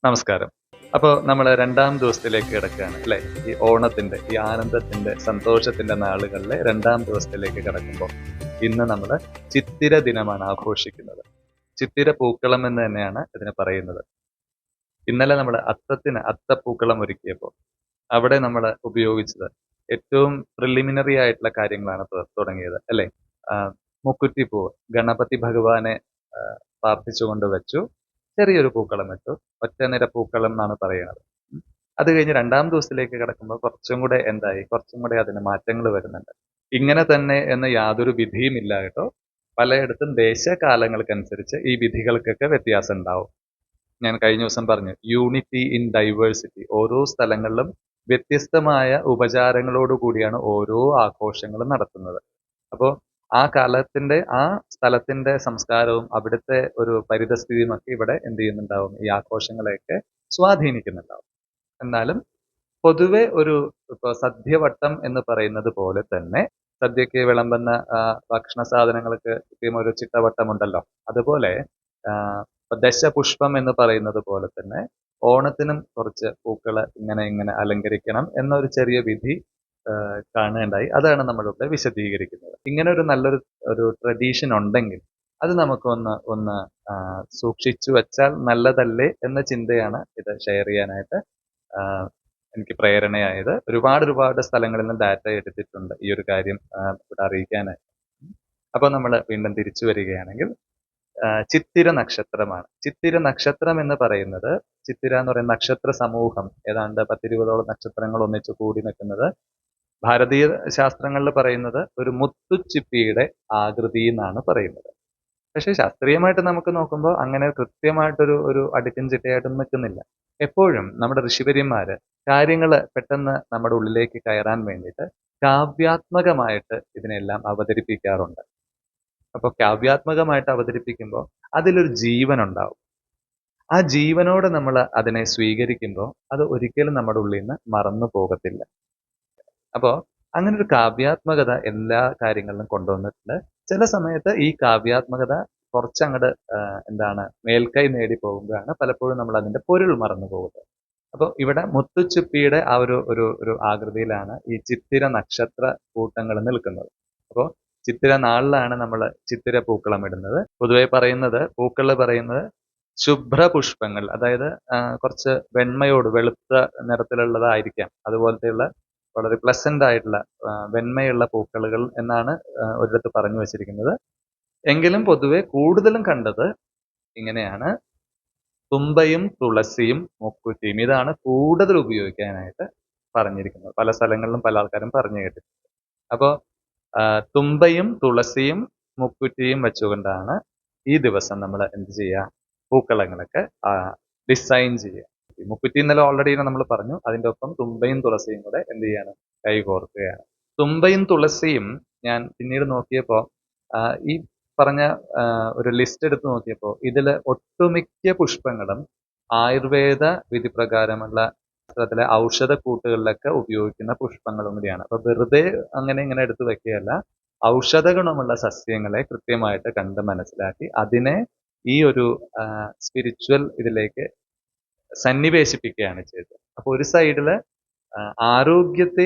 നമസ്കാരം. അപ്പോൾ നമ്മൾ രണ്ടാം ദിവസത്തിലേക്ക് കിടക്കുകയാണ് അല്ലേ? ഈ ഓണത്തിന്റെ, ഈ ആനന്ദത്തിന്റെ, സന്തോഷത്തിന്റെ നാളുകളിലെ രണ്ടാം ദിവസത്തിലേക്ക് കിടക്കുമ്പോൾ ഇന്ന് നമ്മൾ ചിത്തിര ദിനമാണ് ആഘോഷിക്കുന്നത്. ചിത്തിര പൂക്കളം എന്ന് തന്നെയാണ് ഇതിന് പറയുന്നത്. ഇന്നലെ നമ്മൾ അത്തപ്പൂക്കളം ഒരുക്കിയപ്പോൾ അവിടെ നമ്മൾ ഉപയോഗിച്ചത് ഏറ്റവും പ്രിലിമിനറി ആയിട്ടുള്ള കാര്യങ്ങളാണ് തുടങ്ങിയത് അല്ലേ? മുക്കുറ്റിപ്പൂവ് ഗണപതി ഭഗവാനെ പ്രാർത്ഥിച്ചുകൊണ്ട് വെച്ചു. ചെറിയൊരു പൂക്കളം ഇട്ടു. ഒറ്റനിര പൂക്കളം എന്നാണ് പറയുന്നത്. അത് കഴിഞ്ഞ് രണ്ടാം ദിവസത്തിലേക്ക് കിടക്കുമ്പോൾ കുറച്ചും കൂടെ അതിന് മാറ്റങ്ങൾ വരുന്നുണ്ട്. ഇങ്ങനെ തന്നെ എന്ന് യാതൊരു വിധിയുമില്ല കേട്ടോ. പലയിടത്തും ദേശകാലങ്ങൾക്കനുസരിച്ച് ഈ വിധികൾക്കൊക്കെ വ്യത്യാസം ഉണ്ടാവും. ഞാൻ കഴിഞ്ഞ ദിവസം പറഞ്ഞു യൂണിറ്റി ഇൻ ഡൈവേഴ്സിറ്റി. ഓരോ സ്ഥലങ്ങളിലും വ്യത്യസ്തമായ ഉപചാരങ്ങളോട് കൂടിയാണ് ഓരോ ആഘോഷങ്ങളും നടത്തുന്നത്. അപ്പോൾ ആ സ്ഥലത്തിന്റെ സംസ്കാരവും അവിടുത്തെ ഒരു പരിതസ്ഥിതിയും ഒക്കെ ഇവിടെ എന്ത് ചെയ്യുന്നുണ്ടാവും, ഈ ആഘോഷങ്ങളെയൊക്കെ സ്വാധീനിക്കുന്നുണ്ടാവും. എന്നാലും പൊതുവെ ഇപ്പൊ സദ്യവട്ടം എന്ന് പറയുന്നത് പോലെ തന്നെ സദ്യക്ക് വിളമ്പുന്ന ഭക്ഷണ സാധനങ്ങൾക്ക് കൃത്യം ഒരു ചിട്ടവട്ടമുണ്ടല്ലോ. അതുപോലെ ദശപുഷ്പം എന്ന് പറയുന്നത് പോലെ തന്നെ ഓണത്തിനും കുറച്ച് പൂക്കള് ഇങ്ങനെ അലങ്കരിക്കണം എന്നൊരു ചെറിയ വിധി കാണുകയുണ്ടായി. അതാണ് നമ്മളിവിടെ വിശദീകരിക്കുന്നത്. ഇങ്ങനെ നല്ലൊരു ട്രഡീഷൻ ഉണ്ടെങ്കിൽ അത് ഒന്ന് സൂക്ഷിച്ചു വെച്ചാൽ നല്ലതല്ലേ എന്ന ചിന്തയാണ് ഇത് ഷെയർ ചെയ്യാനായിട്ട് എനിക്ക് പ്രേരണയായത്. ഒരുപാട് സ്ഥലങ്ങളിൽ നിന്ന് ഡാറ്റ എടുത്തിട്ടുണ്ട് ഈ ഒരു കാര്യം ഇവിടെ അറിയിക്കാനായിട്ട്. അപ്പോൾ നമ്മൾ വീണ്ടും തിരിച്ചു വരികയാണെങ്കിൽ ചിത്തിര നക്ഷത്രമാണ്. ചിത്തിര നക്ഷത്രം എന്ന് പറയുന്നത്, ചിത്തിര എന്ന് പറയുന്ന നക്ഷത്ര സമൂഹം ഏതാണ്ട് 10-20ഓളം നക്ഷത്രങ്ങൾ ഒന്നിച്ചു കൂടി നിൽക്കുന്നത് ഭാരതീയ ശാസ്ത്രങ്ങളിൽ പറയുന്നത് ഒരു മുത്തുച്ചിപ്പിയുടെ ആകൃതി എന്നാണ് പറയുന്നത്. പക്ഷെ ശാസ്ത്രീയമായിട്ട് നമുക്ക് നോക്കുമ്പോൾ അങ്ങനെ കൃത്യമായിട്ടൊരു അടുക്കും ചിട്ടയായിട്ടൊന്നും നിൽക്കുന്നില്ല. എപ്പോഴും നമ്മുടെ ഋഷിവര്യന്മാര് കാര്യങ്ങൾ പെട്ടെന്ന് നമ്മുടെ ഉള്ളിലേക്ക് കയറാൻ വേണ്ടിയിട്ട് കാവ്യാത്മകമായിട്ട് ഇതിനെല്ലാം അവതരിപ്പിക്കാറുണ്ട്. അപ്പോൾ കാവ്യാത്മകമായിട്ട് അവതരിപ്പിക്കുമ്പോൾ അതിലൊരു ജീവൻ ഉണ്ടാവും. ആ ജീവനോടെ നമ്മൾ അതിനെ സ്വീകരിക്കുമ്പോൾ അത് ഒരിക്കലും നമ്മുടെ ഉള്ളിൽ നിന്ന് മറന്നു പോകത്തില്ല. അപ്പോൾ അങ്ങനെ ഒരു കാവ്യാത്മകത എല്ലാ കാര്യങ്ങളിലും കൊണ്ടുവന്നിട്ടുണ്ട്. ചില സമയത്ത് ഈ കാവ്യാത്മകത കുറച്ചങ്ങട് മേൽക്കൈ നേടി പോകുമ്പോഴാണ് പലപ്പോഴും നമ്മൾ അതിന്റെ പൊരുൾ മറന്നു പോകുന്നത്. അപ്പോൾ ഇവിടെ മുത്തുച്ചിപ്പിയുടെ ആ ഒരു ആകൃതിയിലാണ് ഈ ചിത്തിര നക്ഷത്ര കൂട്ടങ്ങൾ നിൽക്കുന്നത്. അപ്പോൾ ചിത്തിര നാളിലാണ് നമ്മൾ ചിത്തിര പൂക്കളം ഇടുന്നത്. പൊതുവെ പറയുന്നത് ശുഭ്രപുഷ്പങ്ങൾ, അതായത് കുറച്ച് വെളുത്ത നിറത്തിലുള്ളതായിരിക്കാം. അതുപോലത്തെയുള്ള വളരെ പ്ലസന്റ് ആയിട്ടുള്ള വെണ്മയുള്ള പൂക്കളുകൾ എന്നാണ് ഒരിടത്ത് പറഞ്ഞു വച്ചിരിക്കുന്നത്. എങ്കിലും പൊതുവെ കൂടുതലും കണ്ടത് ഇങ്ങനെയാണ്. തുമ്പയും തുളസിയും മുക്കുറ്റിയും ഇതാണ് കൂടുതൽ ഉപയോഗിക്കാനായിട്ട് പറഞ്ഞിരിക്കുന്നത്. പല സ്ഥലങ്ങളിലും പല ആൾക്കാരും പറഞ്ഞു കേട്ടിട്ടുണ്ട്. അപ്പോൾ തുമ്പയും തുളസിയും മുക്കുറ്റിയും വെച്ചുകൊണ്ടാണ് ഈ ദിവസം നമ്മൾ എന്ത് ചെയ്യുക, പൂക്കളങ്ങളൊക്കെ ഡിസൈൻ ചെയ്യുക. മുക്കുറ്റി ഇന്നലെ ഓൾറെഡി നമ്മൾ പറഞ്ഞു. അതിന്റെ ഒപ്പം തുമ്പയും തുളസിയും കൂടെ എന്ത് ചെയ്യാണ്, കൈകോർക്കുകയാണ്. തുമ്പയും തുളസിയും ഞാൻ പിന്നീട് നോക്കിയപ്പോൾ ഈ പറഞ്ഞ ഒരു ലിസ്റ്റ് എടുത്ത് നോക്കിയപ്പോൾ ഇതില് ഒട്ടുമിക്ക പുഷ്പങ്ങളും ആയുർവേദ വിധി പ്രകാരമുള്ള ത്തിലെ ഔഷധക്കൂട്ടുകളിലൊക്കെ ഉപയോഗിക്കുന്ന പുഷ്പങ്ങളും കൂടിയാണ്. അപ്പൊ വെറുതെ ഇങ്ങനെ എടുത്തു വെക്കുകയല്ല, ഔഷധ ഗുണമുള്ള സസ്യങ്ങളെ കൃത്യമായിട്ട് കണ്ട് മനസ്സിലാക്കി അതിനെ ഈ ഒരു സ്പിരിച്വൽ ഇതിലേക്ക് സന്നിവേശിപ്പിക്കുകയാണ് ചെയ്തത്. അപ്പൊ ഒരു സൈഡില് ആരോഗ്യത്തെ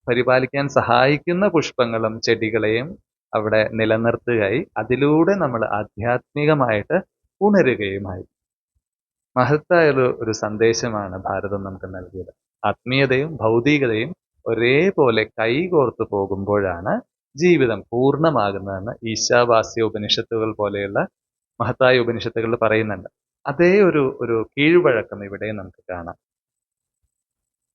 പരിപാലിക്കാൻ സഹായിക്കുന്ന പുഷ്പങ്ങളും ചെടികളെയും അവിടെ നിലനിർത്തുകയായി. അതിലൂടെ നമ്മൾ ആധ്യാത്മികമായിട്ട് ഉണരുകയുമായി. മഹത്തായ ഒരു സന്ദേശമാണ് ഭാരതം നമുക്ക് നൽകിയത്. ആത്മീയതയും ഭൗതികതയും ഒരേപോലെ കൈകോർത്തു പോകുമ്പോഴാണ് ജീവിതം പൂർണ്ണമാകുന്നതെന്ന് ഈശാവാസ്യ ഉപനിഷത്തുകൾ പോലെയുള്ള മഹത്തായ ഉപനിഷത്തുകൾ പറയുന്നുണ്ട്. അതേ ഒരു കീഴ്വഴക്കം ഇവിടെ നമുക്ക് കാണാം.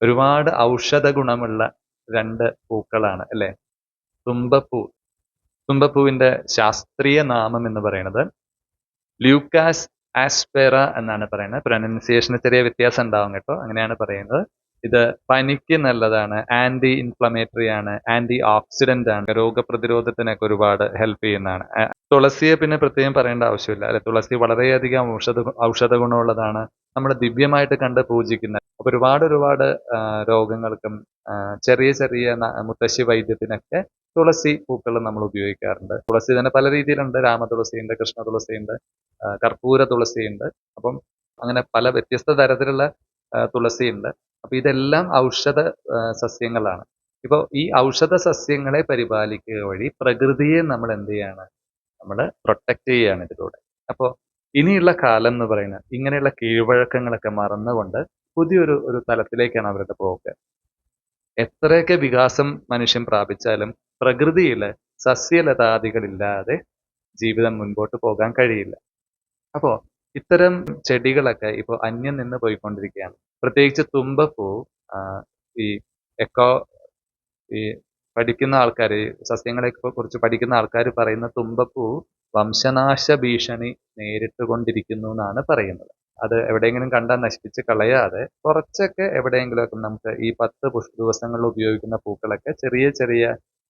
ഒരുപാട് ഔഷധ ഗുണമുള്ള 2 പൂക്കളാണ് അല്ലെ? തുമ്പപ്പൂവിന്റെ ശാസ്ത്രീയ നാമം എന്ന് പറയുന്നത് ല്യൂക്കാസ് ആസ്പെറ എന്നാണ് പറയുന്നത്. പ്രൊനൗൺസിയേഷന് ചെറിയ വ്യത്യാസം ഉണ്ടാവും കേട്ടോ. അങ്ങനെയാണ് പറയുന്നത്. ഇത് പനിക്ക് നല്ലതാണ്, ആന്റി ഇൻഫ്ലമേറ്ററി ആണ്, ആന്റി ഓക്സിഡന്റ് ആണ്, രോഗപ്രതിരോധത്തിനൊക്കെ ഒരുപാട് ഹെൽപ്പ് ചെയ്യുന്നതാണ്. തുളസിയെ പിന്നെ പ്രത്യേകം പറയേണ്ട ആവശ്യമില്ല അല്ലെ? തുളസി വളരെയധികം ഔഷധ ഗുണമുള്ളതാണ്. നമ്മൾ ദിവ്യമായിട്ട് കണ്ട് പൂജിക്കുന്ന. അപ്പൊ ഒരുപാട് രോഗങ്ങൾക്കും ചെറിയ മുത്തശ്ശി വൈദ്യത്തിനൊക്കെ തുളസി പൂക്കൾ നമ്മൾ ഉപയോഗിക്കാറുണ്ട്. തുളസി തന്നെ പല രീതിയിലുണ്ട്. രാമതുളസിയുണ്ട്, കൃഷ്ണ തുളസിയുണ്ട്, കർപ്പൂര തുളസിയുണ്ട്. അപ്പം അങ്ങനെ പല വ്യത്യസ്ത തരത്തിലുള്ള തുളസിയുണ്ട്. അപ്പൊ ഇതെല്ലാം ഔഷധ സസ്യങ്ങളാണ്. ഇപ്പൊ ഈ ഔഷധ സസ്യങ്ങളെ പരിപാലിക്കുക വഴി പ്രകൃതിയെ നമ്മൾ എന്ത് ചെയ്യാണ്? നമ്മൾ പ്രൊട്ടക്ട് ചെയ്യുകയാണ് ഇതിലൂടെ. അപ്പോൾ ഇനിയുള്ള കാലം എന്ന് പറയുന്നത് ഇങ്ങനെയുള്ള കീഴ്വഴക്കങ്ങളൊക്കെ മറന്നുകൊണ്ട് പുതിയൊരു തലത്തിലേക്കാണ് അവരുടെ പോക്ക്. എത്രയൊക്കെ വികാസം മനുഷ്യൻ പ്രാപിച്ചാലും പ്രകൃതിയില് സസ്യലതാദികളില്ലാതെ ജീവിതം മുൻപോട്ട് പോകാൻ കഴിയില്ല. അപ്പോ ഇത്തരം ചെടികളൊക്കെ ഇപ്പൊ അന്യം നിന്ന് പോയിക്കൊണ്ടിരിക്കുകയാണ്. പ്രത്യേകിച്ച് തുമ്പപ്പൂ ഈ എക്കോ ഈ പഠിക്കുന്ന ആൾക്കാര്, സസ്യങ്ങളെ കുറിച്ച് പഠിക്കുന്ന ആൾക്കാർ പറയുന്ന തുമ്പപ്പൂ വംശനാശ ഭീഷണി നേരിട്ട് കൊണ്ടിരിക്കുന്നു എന്നാണ് പറയുന്നത്. അത് എവിടെയെങ്കിലും കണ്ടാൽ നശിപ്പിച്ച് കളയാതെ കുറച്ചൊക്കെ എവിടെയെങ്കിലുമൊക്കെ നമുക്ക് ഈ 10 ദിവസങ്ങളിൽ ഉപയോഗിക്കുന്ന പൂക്കളൊക്കെ ചെറിയ ചെറിയ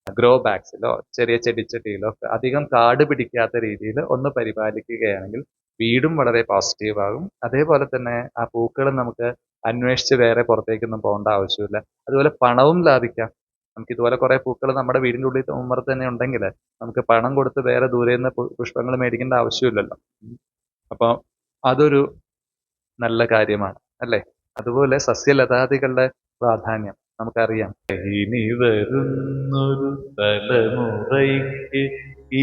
ഗ്രോ ബാഗ്സിലോ ചെറിയ ചെടിച്ചട്ടിയിലോ അധികം കാട് പിടിക്കാത്ത രീതിയിൽ ഒന്ന് പരിപാലിക്കുകയാണെങ്കിൽ വീടും വളരെ പോസിറ്റീവ് ആകും. അതേപോലെ തന്നെ ആ പൂക്കൾ നമുക്ക് അന്വേഷിച്ച് വേറെ പുറത്തേക്കൊന്നും പോകേണ്ട ആവശ്യമില്ല. അതുപോലെ പണവും ലാഭിക്കാം. നമുക്ക് ഇതുപോലെ കുറെ പൂക്കൾ നമ്മുടെ വീടിന്റെ ഉള്ളിൽ ഉമ്മറത്ത് തന്നെ ഉണ്ടെങ്കിൽ നമുക്ക് പണം കൊടുത്ത് വേറെ ദൂരെ നിന്ന് പുഷ്പങ്ങൾ മേടിക്കേണ്ട ആവശ്യമില്ലല്ലോ. അപ്പൊ അതൊരു നല്ല കാര്യമാണ് അല്ലേ? അതുപോലെ സസ്യലതാദികളുടെ പ്രാധാന്യം നമുക്കറിയാം. ഇനി വരുന്നൊരു തലമുറയ്ക്ക്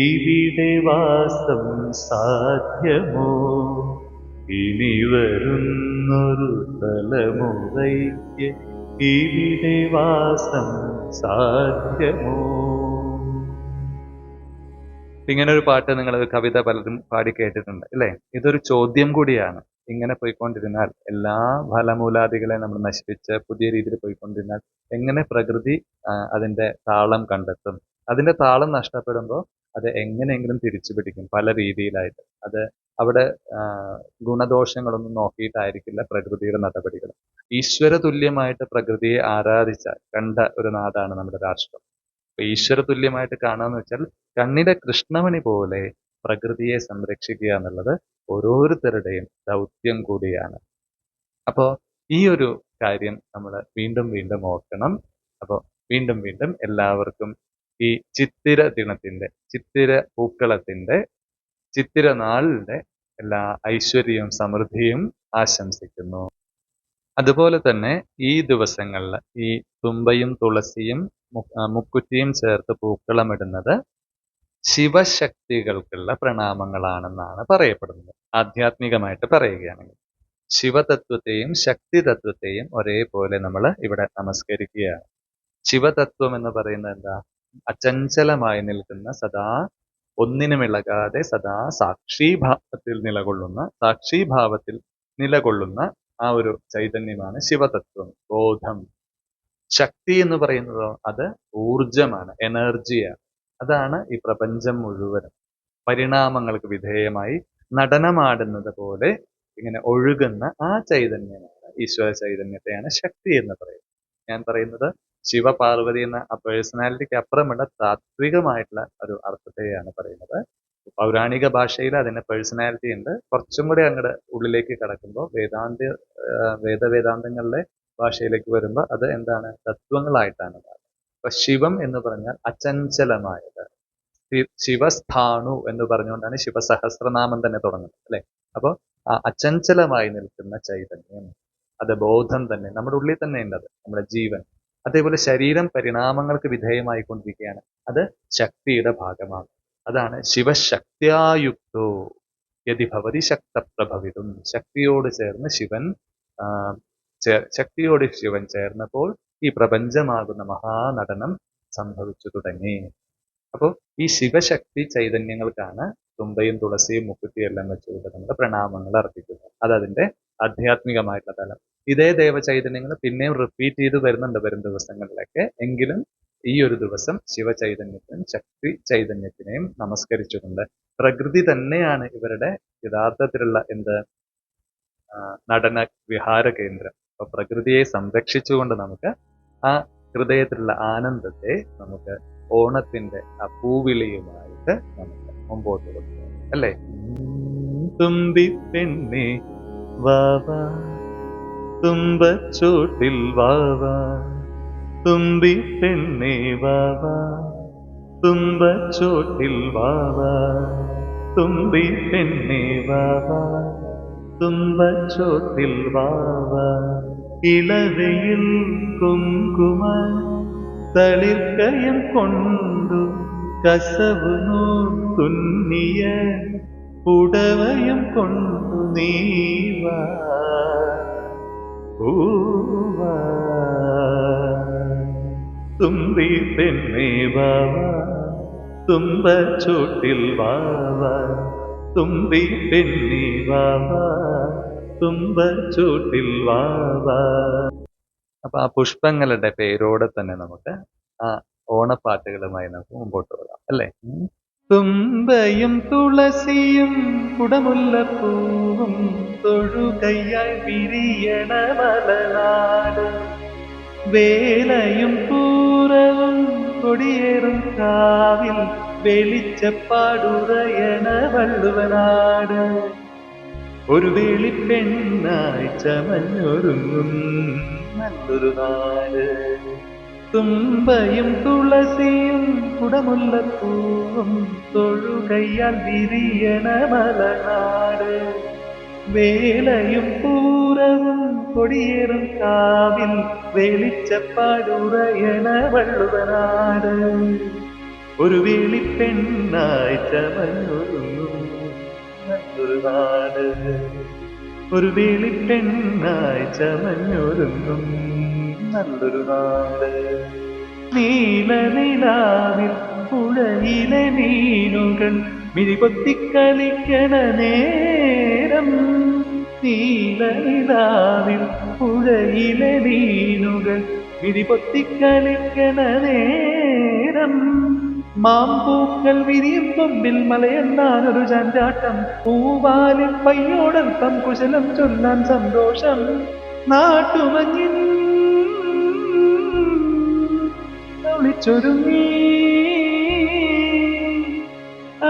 ഇവിടെ വാസം സാധ്യമോ? ഇനി വരുന്നൊരു തലമുറയ്ക്ക് ഇവിടെ വാസം സാധ്യമോ? ഇങ്ങനെ ഒരു പാട്ട് നിങ്ങൾ കവിത പലരും പാടി കേട്ടിട്ടുണ്ട് അല്ലേ? ഇതൊരു ചോദ്യം കൂടിയാണ്. ഇങ്ങനെ പോയിക്കൊണ്ടിരുന്നാൽ എല്ലാ ഫലമൂലാദികളെ നമ്മൾ നശിപ്പിച്ച് പുതിയ രീതിയിൽ പോയിക്കൊണ്ടിരുന്നാൽ എങ്ങനെ പ്രകൃതി അതിന്റെ താളം കണ്ടെത്തും? അതിന്റെ താളം നഷ്ടപ്പെടുമ്പോൾ അത് എങ്ങനെയെങ്കിലും തിരിച്ചു പിടിക്കും പല രീതിയിലായിട്ട്. അത് അവിടെ ഗുണദോഷങ്ങളൊന്നും നോക്കിയിട്ടായിരിക്കില്ല പ്രകൃതിയുടെ നടപടികൾ. ഈശ്വര തുല്യമായിട്ട് പ്രകൃതിയെ ആരാധിച്ച കണ്ട ഒരു നാടാണ് നമ്മുടെ രാഷ്ട്രം. ഈശ്വര തുല്യമായിട്ട് കാണാന്ന് വെച്ചാൽ കണ്ണിലെ കൃഷ്ണമണി പോലെ പ്രകൃതിയെ സംരക്ഷിക്കുക എന്നുള്ളത് ഓരോരുത്തരുടെയും ദൗത്യം കൂടിയാണ്. അപ്പോൾ ഈ ഒരു കാര്യം നമ്മൾ വീണ്ടും വീണ്ടും ഓർക്കണം. അപ്പോൾ വീണ്ടും വീണ്ടും എല്ലാവർക്കും ഈ ചിത്തിര ദിനത്തിന്റെ, ചിത്തിര പൂക്കളത്തിന്റെ, ചിത്തിര നാളിന്റെ എല്ലാ ഐശ്വര്യവും സമൃദ്ധിയും ആശംസിക്കുന്നു. അതുപോലെ തന്നെ ഈ ദിവസങ്ങളിൽ ഈ തുമ്പയും തുളസിയും മുക്കുറ്റിയും ചേർത്ത് പൂക്കളമിടുന്നത് ശിവശക്തികൾക്കുള്ള പ്രണാമങ്ങളാണെന്നാണ് പറയപ്പെടുന്നത്. ആധ്യാത്മികമായിട്ട് പറയുകയാണെങ്കിൽ ശിവതത്വത്തെയും ശക്തിതത്വത്തെയും ഒരേപോലെ നമ്മൾ ഇവിടെ നമസ്കരിക്കുകയാണ്. ശിവതത്വം എന്ന് പറയുന്നത് എന്താ? അചഞ്ചലമായി നിൽക്കുന്ന, സദാ ഒന്നിനുമിളകാതെ സദാ സാക്ഷീഭാവത്തിൽ നിലകൊള്ളുന്ന ആ ഒരു ചൈതന്യമാണ് ശിവതത്വം, ബോധം. ശക്തി എന്ന് പറയുന്നതോ അത് ഊർജമാണ്, എനർജിയാണ്. അതാണ് ഈ പ്രപഞ്ചം മുഴുവനും പരിണാമങ്ങൾക്ക് വിധേയമായി നടനമാടുന്നത് പോലെ ഇങ്ങനെ ഒഴുകുന്ന ആ ചൈതന്യമാണ്, ഈശ്വര ചൈതന്യത്തെയാണ് ശക്തി എന്ന് പറയുന്നത്. ഞാൻ പറയുന്നത് ശിവപാർവതി എന്ന ആ പേഴ്സണാലിറ്റിക്ക് അപ്പുറമുള്ള താത്വികമായിട്ടുള്ള ഒരു അർത്ഥത്തെയാണ് പറയുന്നത്. പൗരാണിക ഭാഷയിൽ അതിന് പേഴ്സണാലിറ്റി ഉണ്ട്. കുറച്ചും കൂടി അങ്ങോട്ട് ഉള്ളിലേക്ക് കടക്കുമ്പോൾ വേദവേദാന്തങ്ങളിലെ ഭാഷയിലേക്ക് വരുമ്പോൾ അത് എന്താണ്? തത്വങ്ങളായിട്ടാണ് മാറുന്നത്. അപ്പൊ ശിവം എന്ന് പറഞ്ഞാൽ അചഞ്ചലമായത്. ശിവസ്ഥാണു എന്ന് പറഞ്ഞുകൊണ്ടാണ് ശിവസഹസ്രനാമം തന്നെ തുടങ്ങുന്നത് അല്ലെ? അപ്പൊ ആ അചഞ്ചലമായി നിൽക്കുന്ന ചൈതന്യം, അത് ബോധം തന്നെ നമ്മുടെ ഉള്ളിൽ തന്നെ ഉണ്ട്, അത് നമ്മുടെ ജീവൻ. അതേപോലെ ശരീരം പരിണാമങ്ങൾക്ക് വിധേയമായിക്കൊണ്ടിരിക്കുകയാണ്, അത് ശക്തിയുടെ ഭാഗമാണ്. അതാണ് ശിവശക്തിയായുക്തോ യതി ഭവതി ശക്തപ്രഭവിതും. ശക്തിയോട് ചേർന്ന് ശിവൻ ചേർന്നപ്പോൾ ഈ പ്രപഞ്ചമാകുന്ന മഹാനടനം സംഭവിച്ചു തുടങ്ങി. അപ്പോൾ ഈ ശിവശക്തി ചൈതന്യങ്ങൾക്കാണ് തുമ്പയും തുളസിയും മുക്കുറ്റിയും എല്ലാം വെച്ചുകൊണ്ട് നമ്മുടെ പ്രണാമങ്ങൾ അർപ്പിക്കുന്നത്. അതതിന്റെ ആധ്യാത്മികമായിട്ടുള്ള തലം. ഇതേ ദേവചൈതന്യങ്ങൾ പിന്നെയും റിപ്പീറ്റ് ചെയ്ത് വരുന്നുണ്ട് വരും ദിവസങ്ങളിലൊക്കെ. എങ്കിലും ഈ ഒരു ദിവസം ശിവചൈതന്യത്തിനും ശക്തി ചൈതന്യത്തിനെയും നമസ്കരിച്ചുകൊണ്ട് പ്രകൃതി തന്നെയാണ് ഇവരുടെ യഥാർത്ഥത്തിലുള്ള നടന വിഹാര കേന്ദ്രം. അപ്പൊ പ്രകൃതിയെ സംരക്ഷിച്ചുകൊണ്ട് നമുക്ക് ആ ഹൃദയത്തിലുള്ള ആനന്ദത്തെ നമുക്ക് ഓണത്തിന്റെ ആ പൂവിളിയുമായിട്ട് നമുക്ക് മുമ്പോട്ട് കൊടുക്കാം അല്ലേ? തുമ്പി പെണ്ണെ വാവാ, തുമ്പച്ചോട്ടിൽ വാവാ, തുമ്പി പെണ്ണെ വാവാ, തുമ്പച്ചോട്ടിൽ വാവാ, തുമ്പി പെണ്ണെ വാവാ, തുമ്പച്ചോട്ടിൽ വാവ ഇളവയിൽ കുങ്കുമ തളിർക്കയം കൊണ്ടു കസവു തുന്നിയ പുടവയും കൊണ്ടു നീവാ പൂവാ തുമ്പി പെണ്ണേ വാവ തുമ്പച്ചോട്ടിൽ വാവ തുമ്പി പെണ്ണേ വാവ തുമ്പച്ചോട്ടിൽ വാവ. അപ്പൊ ആ പുഷ്പങ്ങളുടെ പേരോടെ തന്നെ നമുക്ക് ആ ഓണപ്പാട്ടുകളുമായി നമുക്ക് മുമ്പോട്ട് പോകാം അല്ലേ. തുമ്പയും തുളസിയും കുടമുല്ലപ്പൂവും തൊഴുകയ്യായി വിരിയണ മലനാട് വേലയും പൂരവും കൊടിയേറും കാവിൽ വെളിച്ചപ്പാടുറയണ വള്ളുവനാട് ഒരു വേളിപ്പെണ്ണായി ചമഞ്ഞൊരുങ്ങും നല്ലൊരു നാട്. തുമ്പയും തുളസിയും കുടമുല്ലപ്പൂവും തൊഴുകയ്യാൽ വിരിയണ മലനാട് വേലയും പൂരവും കൊടിയേറും കാവിൽ വെളിച്ചപ്പാടുറയണ വള്ളുവനാട് ഒരു വേളിപ്പെണ്ണായി ചമഞ്ഞൊരുങ്ങും നല്ലൊരു നാട് ഒരു വേളിപ്പെണ്ണായി ചമഞ്ഞൊരുങ്ങും നല്ലൊരു നാട്. നീലനിലാവിൽ പുഴയിലെ മീനുകൾ മിഴിപൊത്തിക്കളിക്കണ നേരം നീലനിലാവിൽ പുഴയിലെ മീനുകൾ മിഴിപൊത്തിക്കളിക്കണ നേരം മാമ്പൂക്കൾ വിരിയും കൊമ്പിൽ മലയെണ്ണാനൊരു ചാഞ്ചാട്ടം പൂവാലിൽ പയ്യോടൽപ്പം കുശലം ചൊല്ലാൻ സന്തോഷം നാട്ടുമഞ്ഞിൻ ഒളിച്ചൊരുങ്ങി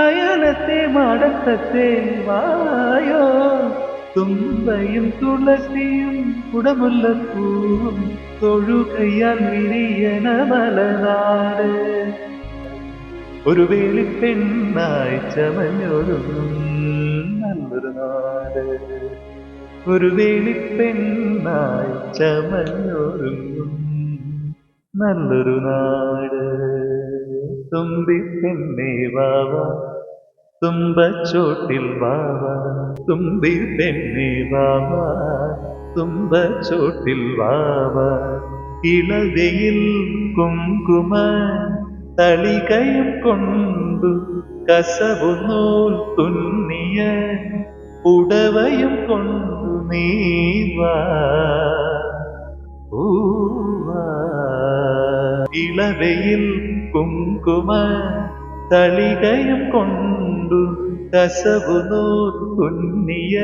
അയലത്തെ മാടത്തത്തെ വായോ തുമ്പയും തുളസിയും കുടമുല്ലപ്പൂവും തൊഴുകയ്യാൽ വിരിയണ മലനാട് ഒരു വേളിപ്പെണ്ണായി ചമഞ്ഞൊരുങ്ങും നല്ലൊരു നാട് ഒരു വേളിപ്പെണ്ണായി ചമഞ്ഞൊരുങ്ങും നല്ലൊരു നാട്. തുമ്പി പെണ്ണേ വാവ തുമ്പച്ചോട്ടിൽ വാവ തുമ്പി പെണ്ണേ വാവ തുമ്പച്ചോട്ടിൽ വാവ ഇളവയിൽ കുങ്കുമ തളികയും കൊണ്ടു കസവു നൂൽ തുന്നിയ പുടവയും കൊണ്ടു നീവാ പൂവാ ഇളവയിൽ കുങ്കുമ തളികയും കൊണ്ടു കസവു നൂൽ തുന്നിയ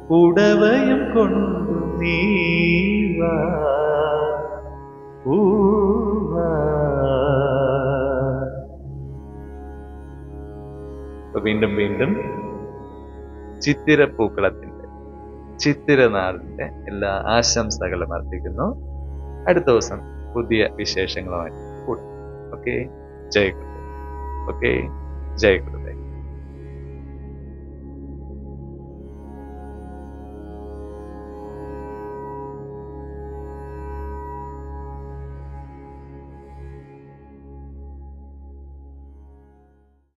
പുടവയും കൊണ്ടു നീവാ പൂവാ. വീണ്ടും വീണ്ടും ചിത്തിരപ്പൂക്കളത്തിന്റെ ചിത്തിരനാളിന്റെ എല്ലാ ആശംസകളും അർപ്പിക്കുന്നു. അടുത്ത ദിവസം പുതിയ വിശേഷങ്ങളുമായി കൂട്ടും. ഓക്കെ, ജയ് ഗുരുദേവ്. ഓക്കെ, ജയ് ഗുരുദേവ്.